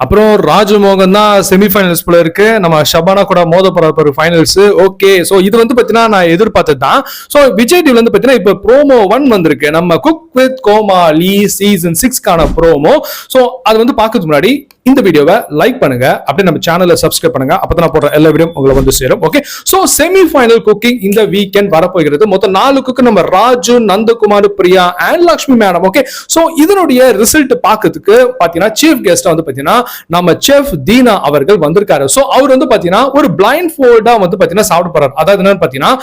அப்புறம் ராஜமோகன் தான் செமிஃபைனல்ஸ் போல இருக்கு. நம்ம ஷபானா கூட மோத போற ஃபைனல்ஸ். ஓகே, சோ இது வந்து பாத்தீங்கன்னா நான் எதிர்பார்த்தது தான். சோ விஜய் டிவில வந்து பாத்தீங்கன்னா இப்ப ப்ரோமோ 1 வந்திருக்கு, நம்ம குக் வித் கோமாளி சீசன் 6க்கான ப்ரோமோ. சோ அது வந்து பாக்கிறதுக்கு முன்னாடி இந்த வீடியோவை லைக் பண்ணுங்க, அப்படியே நம்ம சேனலை சப்ஸ்கிரைப் பண்ணுங்க, அப்பதான் நான் போடுற எல்லா வீடியோ உங்களை வந்து சேரும். ஓகே, சோ செமிஃபைனல் குக்கிங் இந்த வீக்கெண்ட் வரப்போகிறது. மொத்தம் 4 குக்கு நம்ம Raju, Nandakumar, Priya and Lakshmi madam. Okay, so இதனுடைய ரிசல்ட் பாக்கிறதுக்கு பாத்தீங்கன்னா சீஃப் கெஸ்டா வந்து பாத்தீங்கன்னா நம்ம செஃப் தீனா அவர்கள் வந்திருக்காரு. சோ அவர் வந்து பாத்தீங்கன்னா ஒரு பிளைண்ட் ஃபோல்டா வந்து பாத்தீங்கன்னா சாப்பிட போறாரு. அதாவது என்னன்னு பாத்தீங்கன்னா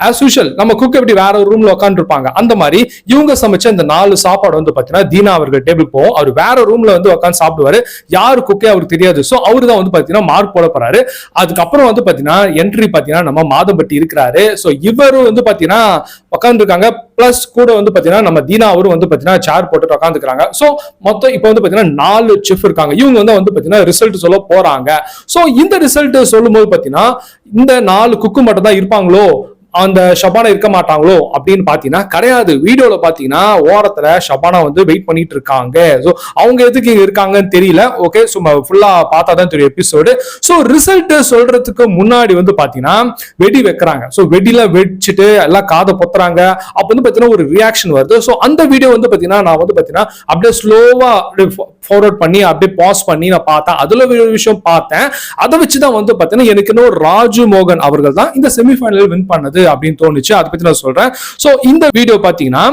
as usual நம்ம குக் எப்படி வேற ஒரு ரூம்ல உட்கார்ந்து இருப்பாங்க, அந்த மாதிரி இவங்க சமைச்ச இந்த 4 சாப்பாடு வந்து பாத்தீங்கன்னா தீனா அவர்கள் டேபிள் போவோம். அவர் வேற ரூம்ல வந்து உட்காந்து சாப்பிடுவாரு. யாரு குக்கே அவருக்கு தெரியாது. சோ அவரு தான் வந்து பாத்தீங்கன்னா மார்க் போட போறாரு. அதுக்கப்புறம் வந்து பாத்தீங்கன்னா என்ட்ரி பாத்தீங்கன்னா நம்ம மாதம்பட்டி இருக்கிறாரு. சோ இவரும் வந்து பாத்தீங்கன்னா உட்கார்ந்து இருக்காங்க. பிளஸ் கூட வந்து பாத்தீங்கன்னா நம்ம தீனா அவரும் வந்து பாத்தீங்கன்னா சேர் போட்டு உட்காந்துக்கிறாங்க. சோ மொத்தம் இப்ப வந்து பாத்தீங்கன்னா 4 செஃப் இருக்காங்க. இவங்க வந்து பாத்தீங்கன்னா ரிசல்ட் சொல்ல போறாங்க. சோ இந்த ரிசல்ட் சொல்லும் போது பாத்தீங்கன்னா இந்த 4 குக்கு மட்டும் தான் இருப்பாங்களோ, அந்த ஷபானா இருக்க மாட்டாங்களோ அப்படின்னு பாத்தீங்கன்னா கிடையாது. வீடியோல பாத்தீங்கன்னா ஓரத்துல ஷபானா வந்து வெயிட் பண்ணிட்டு இருக்காங்க. சோ அவங்க எதுக்கு இங்க இருக்காங்கன்னு தெரியல. ஓகே, சும்மா ஃபுல்லா பார்த்தாதான் தெரியும் எபிசோடு. சோ ரிசல்ட் சொல்றதுக்கு முன்னாடி வந்து பாத்தீங்கன்னா வெடி வைக்கிறாங்க. சோ வெடியில வச்சுட்டு எல்லாம் காதை பொத்துறாங்க. அப்ப வந்து பாத்தீங்கன்னா ஒரு ரியாக்ஷன் வருது. சோ அந்த வீடியோ வந்து பாத்தீங்கன்னா நான் வந்து பாத்தீங்கன்னா அப்படியே ஸ்லோவா ஃபார்வர்ட் பண்ணி அப்படியே பாஸ் பண்ணி நான் பார்த்தேன். அதுல ஒரு விஷயம் பார்த்தேன். அதை வச்சுதான் வந்து பாத்தீங்கன்னா எனக்கு இன்னும் ராஜு மோகன் அவர்கள் தான் இந்த செமிஃபைனல் வின் பண்ணது அப்படின்னு தோணுச்சு. அதை பத்தி நான் சொல்றேன். சோ இந்த வீடியோ பாத்தீங்கன்னா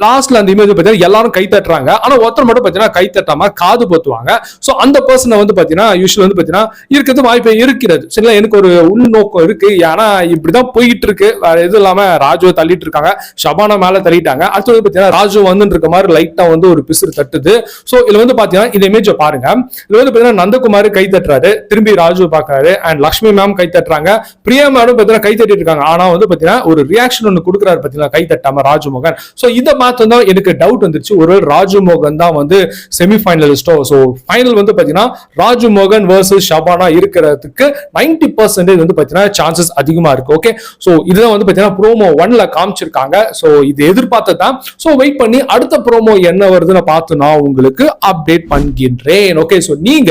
லாஸ்ட்ல அந்த இமேஜ் பாத்தீங்கன்னா எல்லாரும் கை தட்டுறாங்க. ஆனா ஒருத்தர் மட்டும் பாத்தீங்கன்னா கை தட்டாம காது பொத்துவாங்க. சோ அந்த பர்சனை வந்து பாத்தீங்கன்னா யூசுவல் வந்து பாத்தீங்கன்னா இருக்கிறது வாய்ப்பு இருக்கிறது. சரிங்களா, எனக்கு ஒரு உள்நோக்கம் இருக்கு. ஏன்னா இப்படிதான் போயிட்டு இருக்கு. வேற எதுவும் இல்லாம ராஜுவை தள்ளிட்டு இருக்காங்க, ஷபானா மேல தள்ளிட்டாங்க. அடுத்து வந்து பாத்தீங்கன்னா ராஜு வந்து இருக்க மாதிரி லைட்டா வந்து ஒரு பிசுறு தட்டுது. சோ இதுல வந்து பாத்தீங்கன்னா இந்த இமேஜ் பாருங்க. இதுல வந்து பாத்தீங்கன்னா நந்தகுமார் கை தட்டுறாரு, திரும்பி ராஜு பாக்குறாரு, அண்ட் லக்ஷ்மி மேம் கை தட்டுறாங்க, பிரியா மேடம் பாத்தீங்கன்னா கை தட்டிட்டு இருக்காங்க. ஆனா வந்து பாத்தீங்கன்னா ஒரு ரியாக்ஷன் ஒன்னு கொடுக்குறாரு பாத்தீங்கன்னா கை தட்டாம ராஜுமோகன். சோ இத பார்த்தா எனக்கு டவுட் வந்துருச்சு, ஒரு ராஜுமோகன் தான் வந்து செமிஃபைனலிஸ்டோ. சோ ஃபைனல் வந்து பாத்தீங்கன்னா ராஜுமோகன் வர்சஸ் ஷபானா இருக்கிறதுக்கு 90% வந்து பாத்தீங்கன்னா சான்சஸ் அதிகமா இருக்கு. ஓகே, சோ இதுதான் வந்து பாத்தீங்கன்னா ப்ரோமோ 1ல காமிச்சிருக்காங்க. சோ இது எதிர்பார்த்ததான். சோ வெயிட் பண்ணி அடுத்த ப்ரோமோ என்ன வருதுன்னு பார்த்து நான் உங்களுக்கு அப்டேட் பண்ணுகின்றேன். ஓகே, சோ நீங்க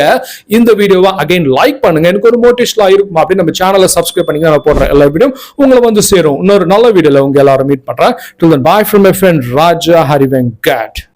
இந்த வீடியோவை அகைன் லைக் பண்ணுங்க, எனக்கு ஒரு மோட்டிவேஷனா இருக்கும். அப்படி நம்ம சேனலை சப்ஸ்கிரைப் பண்ணி நான் போடுற எல்லா வீடியோ உங்களை வந்து சேரும். இன்னொரு நல்ல வீடியோல உங்க எல்லாரும் மீட் பண்றேன். Till then, bye from my friend Raja Harivenkat.